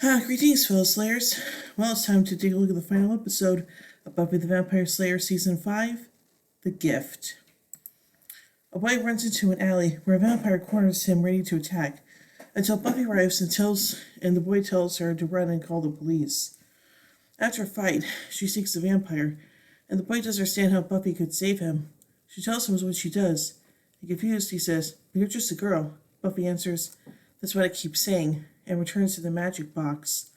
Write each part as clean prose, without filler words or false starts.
Greetings, fellow Slayers. Well, it's time to take a look at the final episode of Buffy the Vampire Slayer Season 5, The Gift. A boy runs into an alley where a vampire corners him ready to attack, until Buffy arrives and the boy tells her to run and call the police. After a fight, she seeks the vampire, and the boy doesn't understand how Buffy could save him. She tells him what she does. Confused, he says, "But you're just a girl." Buffy answers, "That's what I keep saying," and returns to the magic box.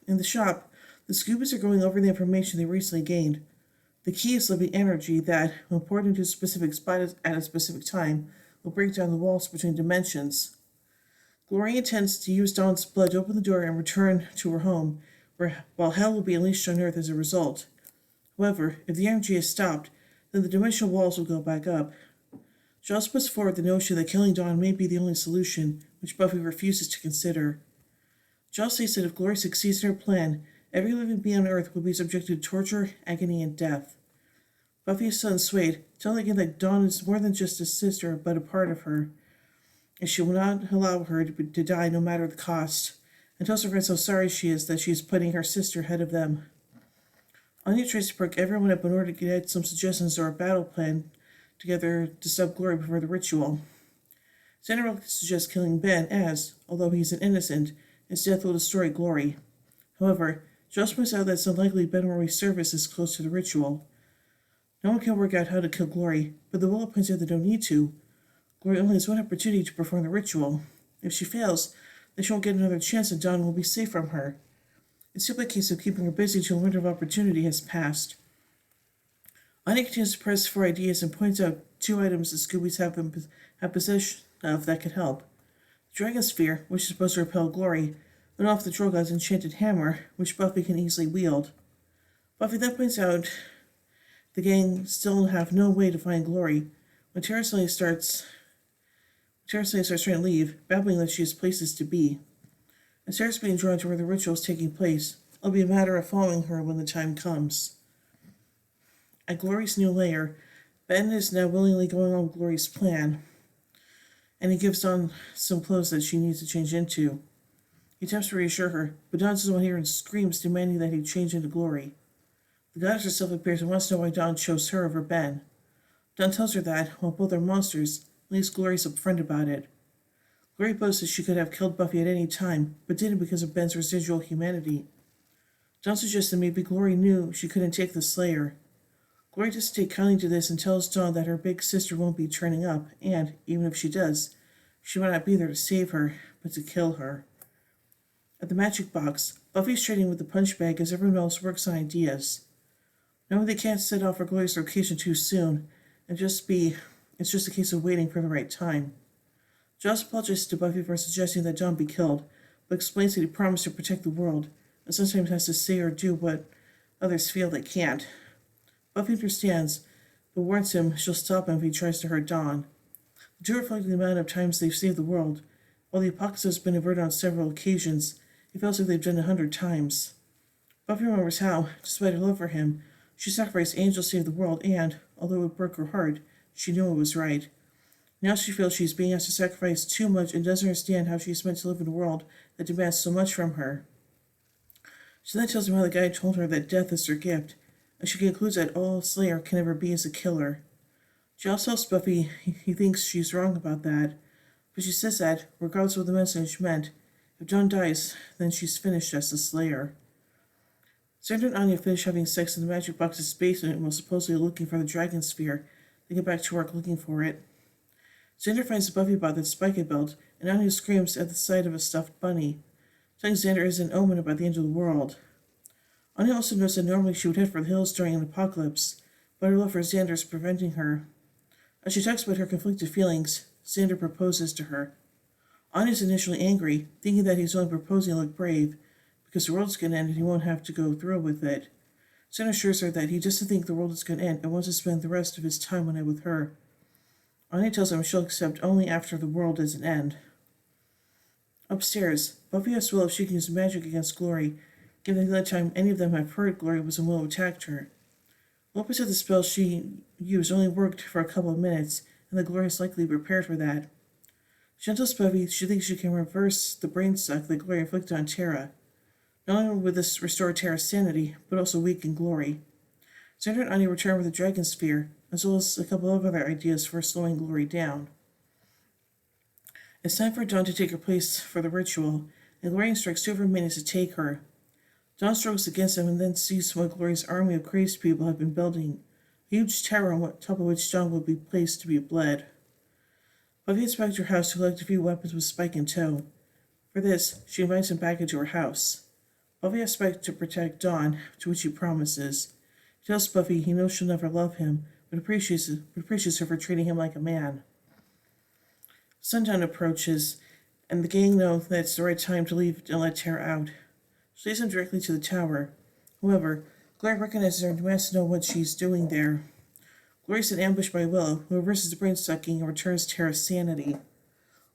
In the shop, the Scoobies are going over the information they recently gained. The key is living energy that, when poured into a specific spot at a specific time, will break down the walls between dimensions. Glory intends to use Dawn's blood to open the door and return to her home, while hell will be unleashed on Earth as a result. However, if the energy is stopped, then the dimensional walls will go back up. Joss puts forward the notion that killing Dawn may be the only solution, which Buffy refuses to consider. Joss states that if Glory succeeds in her plan, every living being on Earth will be subjected to torture, agony, and death. Buffy is so unswayed, telling again that Dawn is more than just a sister, but a part of her, and she will not allow her to die no matter the cost, and tells her friends how sorry she is that she is putting her sister ahead of them. Anya tries to perk everyone up in order to get some suggestions or a battle plan together to stop Glory before the ritual. Xander suggests killing Ben as, although he's an innocent, his death will destroy Glory. However, Joss points out that it's unlikely Ben will resurface this close to the ritual. No one can work out how to kill Glory, but the Willow points out they don't need to. Glory only has one opportunity to perform the ritual. If she fails, then she won't get another chance and Dawn will be safe from her. It's simply a case of keeping her busy till the window of opportunity has passed. Anya continues to press for ideas and points out two items the Scoobies have possession of that could help. The Dragon Sphere, which is supposed to repel Glory, and off the Troll God's enchanted hammer, which Buffy can easily wield. Buffy then points out the gang still have no way to find Glory. When Teresa starts trying to leave, babbling that she has places to be. As Sarah's being drawn to where the ritual is taking place, it'll be a matter of following her when the time comes. At Glory's new lair, Ben is now willingly going on Glory's plan, and he gives Dawn some clothes that she needs to change into. He attempts to reassure her, but Dawn doesn't want to hear and screams, demanding that he change into Glory. The goddess herself appears and wants to know why Dawn chose her over Ben. Dawn tells her that, while both are monsters, at least Glory's upfront about it. Glory boasts that she could have killed Buffy at any time, but didn't because of Ben's residual humanity. Dawn suggests that maybe Glory knew she couldn't take the Slayer. Glory doesn't take kindly to this and tells Dawn that her big sister won't be turning up, and, even if she does, she might not be there to save her, but to kill her. At the magic box, Buffy's trading with the punch bag as everyone else works on ideas. Knowing they can't set off for Glory's location too soon, it's just a case of waiting for the right time. Joss apologizes to Buffy for suggesting that Dawn be killed, but explains that he promised to protect the world, and sometimes has to say or do what others feel they can't. Buffy understands, but warns him she'll stop him if he tries to hurt Dawn. The two reflect the amount of times they've saved the world. While the apocalypse has been averted on several occasions, it feels like they've done 100 times. Buffy remembers how, despite her love for him, she sacrificed angels to save the world and, although it broke her heart, she knew it was right. Now she feels she's being asked to sacrifice too much and doesn't understand how she's meant to live in a world that demands so much from her. She then tells him how the guy told her that death is her gift, and she concludes that all a Slayer can ever be is a killer. Joss tells Buffy he thinks she's wrong about that, but she says that, regardless of what the message meant, if Dawn dies, then she's finished as the Slayer. Xander and Anya finish having sex in the magic box's basement while supposedly looking for the Dragon Sphere. They get back to work looking for it. Xander finds the Buffy bot that Spike had built, and Anya screams at the sight of a stuffed bunny, telling Xander is an omen about the end of the world. Anya also knows that normally she would head for the hills during an apocalypse, but her love for Xander is preventing her. As she talks about her conflicted feelings, Xander proposes to her. Anya's initially angry, thinking that he's only proposing to look brave, because the world's going to end and he won't have to go through with it. Xander assures her that he doesn't think the world is going to end and wants to spend the rest of his time on it with her. Anya tells him she'll accept only after the world doesn't end. Upstairs, Buffy asks Willow if she can use magic against Glory, given that the time any of them have heard Glory was when Willow attacked her. Willow said the spell she used only worked for a couple of minutes, and that Glory is likely prepared for that. She tells Buffy she thinks she can reverse the brain suck that Glory inflicted on Tara. Not only would this restore Tara's sanity, but also weaken Glory. Xander and Anya return with the Dragon Sphere, as well as a couple of other ideas for slowing Glory down. It's time for Dawn to take her place for the ritual, and Glory instructs two of her minions to take her. Dawn struggles against them and then sees what Glory's army of crazed people have been building, a huge tower on top of which Dawn will be placed to be bled. Buffy heads back to her house to collect a few weapons with Spike in tow. For this, she invites him back into her house. Buffy asks Spike to protect Dawn, to which he promises. He tells Buffy he knows she'll never love him, but appreciates her for treating him like a man. Sundown approaches, and the gang know that it's the right time to leave and let Tara out. She leads him directly to the tower. However, Glory recognizes her and demands to know what she's doing there. Glory is ambushed by Willow, who reverses the brain sucking and returns Tara's sanity.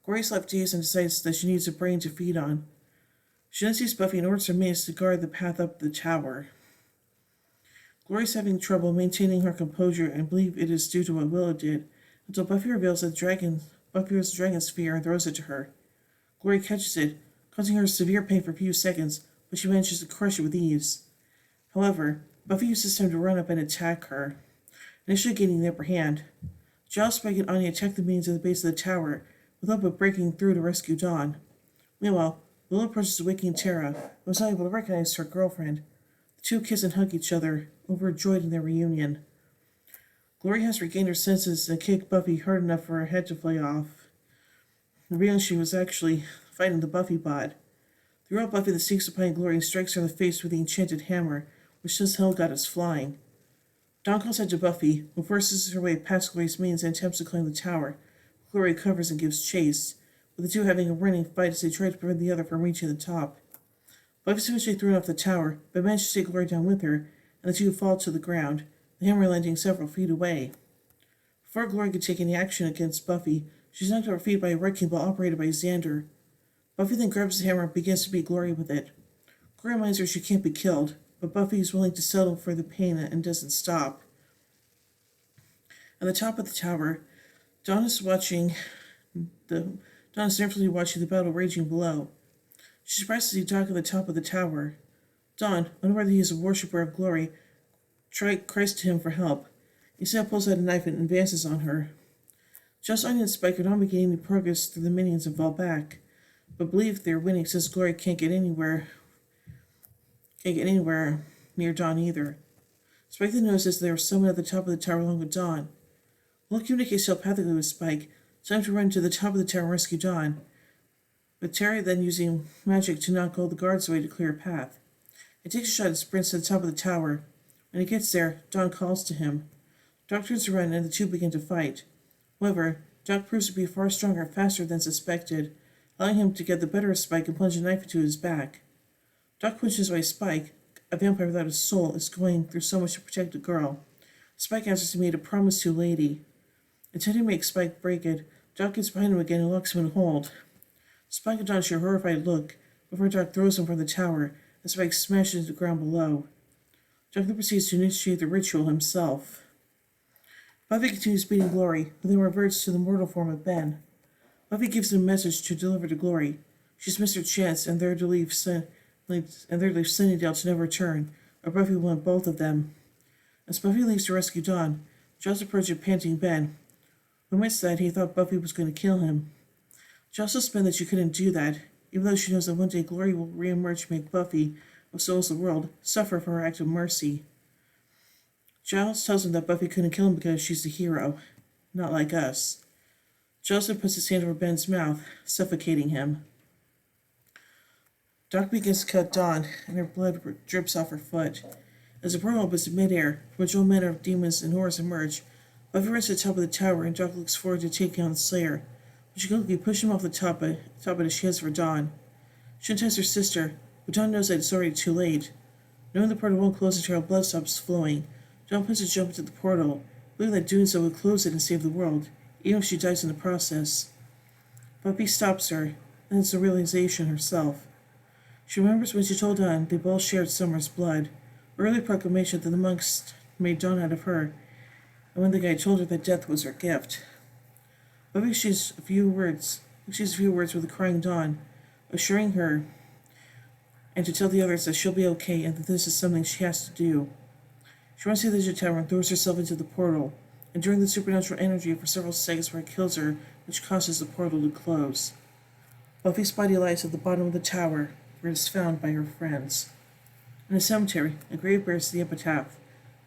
Glory's left dazed and decides that she needs a brain to feed on. She then sees Buffy and orders her maids to guard the path up the tower. Glory's having trouble maintaining her composure and believe it is due to what Willow did, until Buffy reveals that Buffy was the Dragon Sphere and throws it to her. Glory catches it, causing her severe pain for a few seconds, but she manages to crush it with ease. However, Buffy uses time to run up and attack her, initially gaining the upper hand. Giles, Spike, and Anya attack the minions at the base of the tower, with hope of breaking through to rescue Dawn. Meanwhile, Willow approaches the waking Tara, and was not able to recognize her girlfriend. The two kiss and hug each other, overjoyed in their reunion. Glory has regained her senses and kicked Buffy hard enough for her head to fly off, revealing she was actually fighting the Buffy bot. Throughout Buffy, the seeks upon Glory and strikes her in the face with the enchanted hammer, which says hell goddess flying. Dawn calls out to Buffy, who forces her way past Glory's minions and attempts to climb the tower. Glory covers and gives chase, with the two having a running fight as they try to prevent the other from reaching the top. Buffy is eventually thrown off the tower, but manages to take Glory down with her, and the two fall to the ground, the hammer landing several feet away. Before Glory could take any action against Buffy, she's knocked off her feet by a wrecking ball operated by Xander. Buffy then grabs the hammer and begins to beat Glory with it. Glory reminds her she can't be killed, but Buffy is willing to settle for the pain and doesn't stop. On the top of the tower, Dawn is nervously watching the battle raging below. She surprises to see Doc at the top of the tower. Dawn, unaware that he is a worshipper of Glory, cries to him for help. He now pulls out a knife and advances on her. Just Anya and Spike are not making any progress through the minions and fall back, but believe they're winning since Glory can't get anywhere near Dawn either. Spike then notices there was someone at the top of the tower along with Dawn. Willow communicates telepathically with Spike. It's time to run to the top of the tower and rescue Dawn, with Terry then using magic to knock all the guards away to clear a path. He takes a shot and sprints to the top of the tower. When he gets there, Dawn calls to him. Doc turns around and the two begin to fight. However, Doc proves to be far stronger and faster than suspected, allowing him to get the better of Spike and plunge a knife into his back. Doc punches away Spike. A vampire without a soul is going through so much to protect a girl. Spike answers he made a promise to a lady. Intending to make Spike break it, Doc gets behind him again and locks him in hold. Spike and Dawn share a horrified look before Doc throws him from the tower and Spike smashes into the ground below. Doc then proceeds to initiate the ritual himself. Buffy continues beating Glory, but then reverts to the mortal form of Ben. Buffy gives him a message to deliver to Glory. She's missed her chance and they're to leave Sunnydale to never return, or Buffy will want both of them. As Buffy leaves to rescue Dawn, Giles approaches panting Ben, who admits that he thought Buffy was going to kill him. Giles suspects that she couldn't do that, even though she knows that one day Glory will re-emerge to make Buffy, as well as the world, suffer for her act of mercy. Giles tells him that Buffy couldn't kill him because she's a hero, not like us. Giles then puts his hand over Ben's mouth, suffocating him. Doc begins to cut Dawn, and her blood drips off her foot. As the portal opens in midair, from which all manner of demons and horrors emerge, Buffy runs to the top of the tower, and Doc looks forward to taking on the Slayer, but she can quickly push him off the top as she heads for Dawn. She unties her sister, but Dawn knows that it's already too late. Knowing the portal won't close until her blood stops flowing, Dawn plans to jump into the portal, believing that doing so would close it and save the world, even if she dies in the process. Buffy stops her, and it's a realization herself. She remembers when she told Dawn they both shared Summer's blood, an early proclamation that the monks made Dawn out of her, and when the guy told her that death was her gift. Buffy exchanges a few words exchanges a few words with the crying Dawn, assuring her and to tell the others that she'll be okay and that this is something she has to do. She runs to the Digit Tower and throws herself into the portal, enduring the supernatural energy for several seconds where it kills her, which causes the portal to close. Buffy's body lies at the bottom of the tower, where it is found by her friends. In a cemetery, a grave bears the epitaph,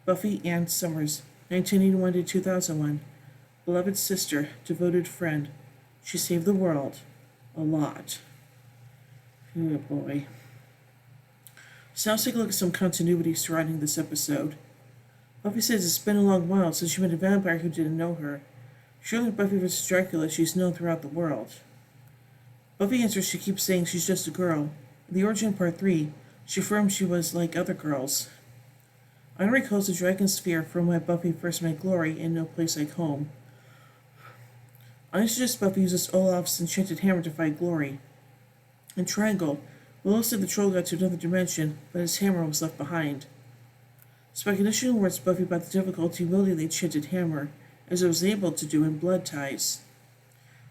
Buffy Ann Summers, 1981 to 2001, beloved sister, devoted friend. She saved the world. A lot. Oh boy. So now let's take a look at some continuity surrounding this episode. Buffy says it's been a long while since she met a vampire who didn't know her. Surely in Buffy vs. Dracula she's known throughout the world. Buffy answers she keeps saying she's just a girl. In the origin part 3, she affirmed she was like other girls. Anna recalls the dragon sphere from when Buffy first met Glory in No Place Like Home. Anna suggests Buffy uses Olaf's enchanted hammer to fight Glory. In Triangle, Willow said the troll got to another dimension, but his hammer was left behind. Spike initially warns Buffy about the difficulty wielding the enchanted hammer, as it was able to do in Blood Ties.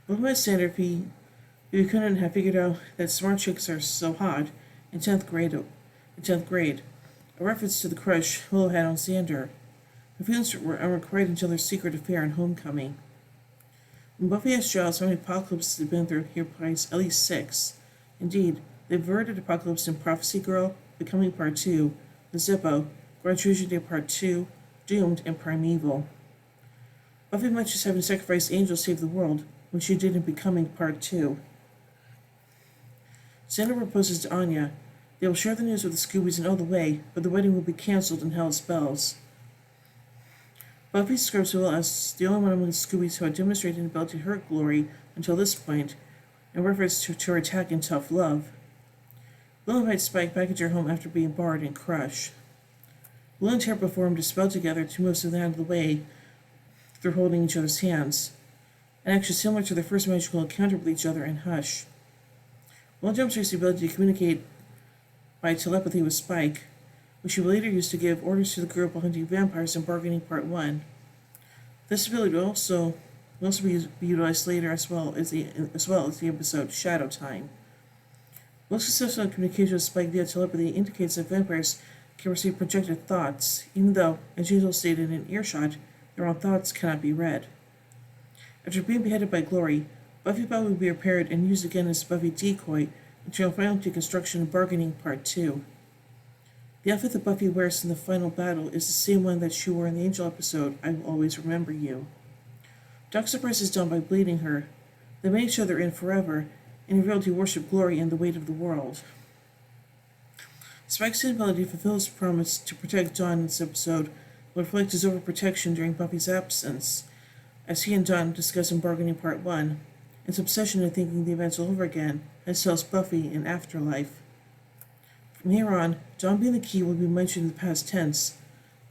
Buffy met Sander P. who couldn't have figured out that smart chicks are so hot in 10th grade, a reference to the crush Willow had on Xander. Her feelings were unrequited until their secret affair in Homecoming. When Buffy asked Giles how many apocalypses had been through, he replies at least 6. Indeed, the averted apocalypse in Prophecy Girl, Becoming Part 2, The Zippo, Graduation Day Part 2, Doomed, and Primeval. Buffy mentions having sacrificed Angel to save the world, when she did in Becoming Part 2. Xander proposes to Anya. They will share the news with the Scoobies and all the way, but the wedding will be cancelled in Hell's Bells. Buffy describes Willow as the only one among the Scoobies who had demonstrated an ability to hurt Glory until this point, in reference to her attack in Tough Love. Willow invites Spike back into her home after being barred in Crush. Willow and Tara performed a spell together to move them out of the way through holding each other's hands, an action similar to their first magical encounter with each other in Hush. Willow demonstrates the ability to communicate by telepathy with Spike, which she will later use to give orders to the group while hunting vampires in Bargaining Part 1. This ability will also be utilized later as well as the episode Shadow Time. Willow's successful communication with Spike via telepathy indicates that vampires can receive projected thoughts, even though, as usual stated in earshot, their own thoughts cannot be read. After being beheaded by Glory, Buffy Bell will be repaired and used again as Buffy decoy until final deconstruction in Bargaining Part 2. The outfit that Buffy wears in the final battle is the same one that she wore in the Angel episode, I Will Always Remember You. Doc surprises Dawn by bleeding her. They met each other in Forever, and revealed he worshipped Glory and the weight of the world. Spike's inability to fulfill his promise to protect Dawn in this episode will reflect his overprotection during Buffy's absence, as he and Dawn discuss in Bargaining Part 1, his obsession in thinking the events over again, as tells Buffy in Afterlife. From here on, Dawn being the key will be mentioned in the past tense.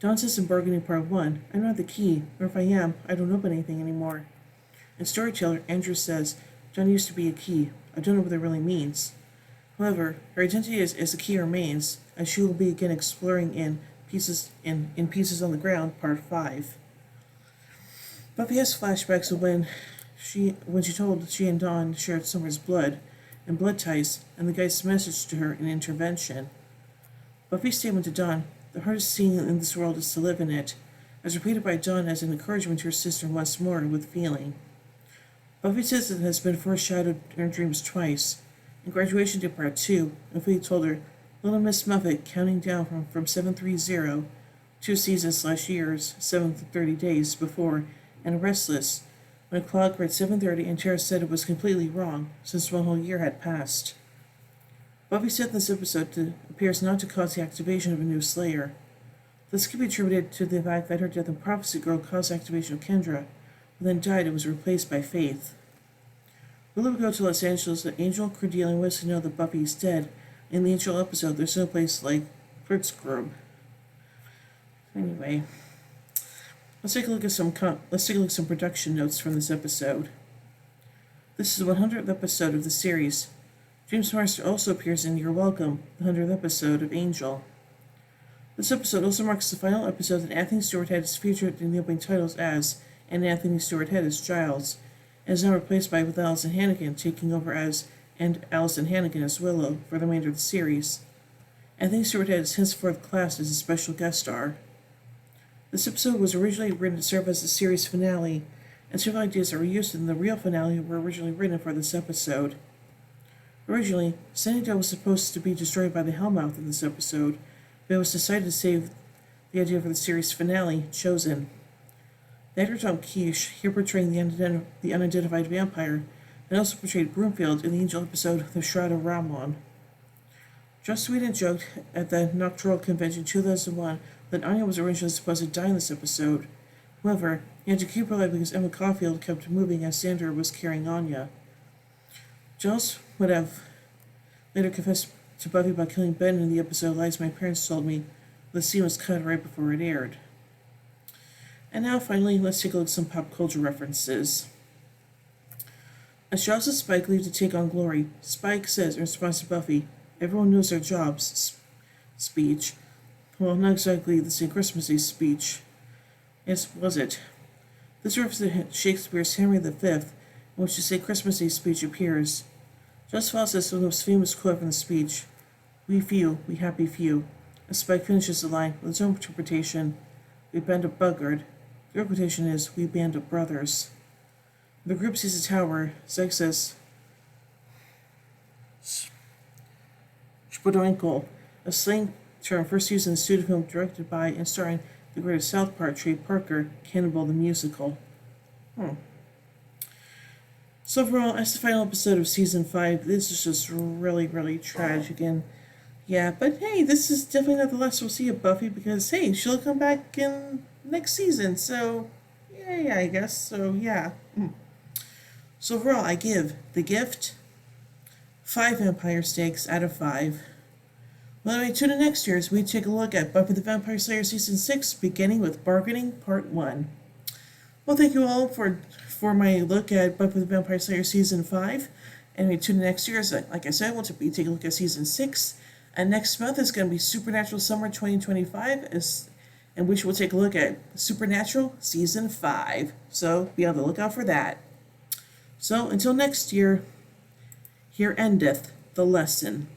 Dawn says in Bargaining Part 1, I'm not the key, or if I am, I don't open anything anymore. In Storyteller, Andrew says, Dawn used to be a key. I don't know what that really means. However, her identity as the key remains, as she will be again exploring in Pieces on the Ground, Part 5. Buffy has flashbacks of when she told she and Dawn shared Summer's blood and blood ties, and the guy's message to her in Intervention. Buffy's statement to Dawn, the hardest thing in this world is to live in it, as repeated by Dawn as an encouragement to her sister once more with feeling. Buffy says it has been foreshadowed in her dreams twice. In Graduation Day Part 2, Buffy told her, Little Miss Muffet counting down from 730, 2 seasons/years, 730 days before, and Restless, when a clock read 7:30 and Tara said it was completely wrong, since 1 whole year had passed. Buffy said in this episode appears not to cause the activation of a new Slayer. This could be attributed to the fact that her death in Prophecy Girl caused activation of Kendra, who then died and was replaced by Faith. Willow will go to Los Angeles that Angel, Cordelia, and Wesley know that Buffy is dead. In the Angel episode, there's no place like Fritzgrub. Anyway, let's take a look at some production notes from this episode. This is the 100th episode of the series. James Marster also appears in You're Welcome, the 100th episode of Angel. This episode also marks the final episode that Anthony Stewart Head is featured in the opening titles as, and Anthony Stewart Head as Giles, and is now replaced with Allison Hannigan taking over as Allison Hannigan as Willow for the remainder of the series. Anthony Stewart is henceforth classed as a special guest star. This episode was originally written to serve as the series finale, and several ideas that were used in the real finale were originally written for this episode. Originally, Sunnydale was supposed to be destroyed by the Hellmouth in this episode, but it was decided to save the idea for the series finale, Chosen. The actor Tom Quiche, here portraying the unidentified vampire, and also portrayed Broomfield in the Angel episode The Shroud of Ramon. Joss Whedon joked at the Nocturnal Convention 2001 that Anya was originally supposed to die in this episode. However, he had to keep her alive because Emma Caulfield kept moving as Sandra was carrying Anya. Joss would have later confessed to Buffy about killing Ben in the episode Lies My Parents Told Me. The scene was cut right before it aired. And now, finally, let's take a look at some pop culture references. As Giles and Spike leave to take on Glory, Spike says in response to Buffy, "Everyone knows their jobs," speech. Well, not exactly the same Christmassy speech. Yes, was it? This refers to Shakespeare's Henry V, in which the same Christmassy speech appears. Giles follows this with the most famous quote from the speech, "We few, we happy few." As Spike finishes the line with his own interpretation, "We band of buggard." The real quotation is, "We band of brothers." The group sees a tower. Zeg says, "Spodoinkle," a slang term first used in the student film directed by and starring the great South Park Trey Parker, Cannibal the Musical. So overall, as the final episode of Season 5, this is just really, really tragic. And yeah, but hey, this is definitely not the last we'll see of Buffy because, hey, she'll come back in next season. So, yeah, I guess. So, yeah. So overall, I give The Gift 5 vampire steaks out of 5. Well, anyway, tune in next year as we take a look at Buffy the Vampire Slayer Season 6, beginning with Bargaining Part 1. Well, thank you all for my look at Buffy the Vampire Slayer Season 5. And we tune in next year, as like I said, we'll take a look at Season 6. And next month is going to be Supernatural Summer 2025, in which we'll take a look at Supernatural Season 5. So be on the lookout for that. So until next year, here endeth the lesson.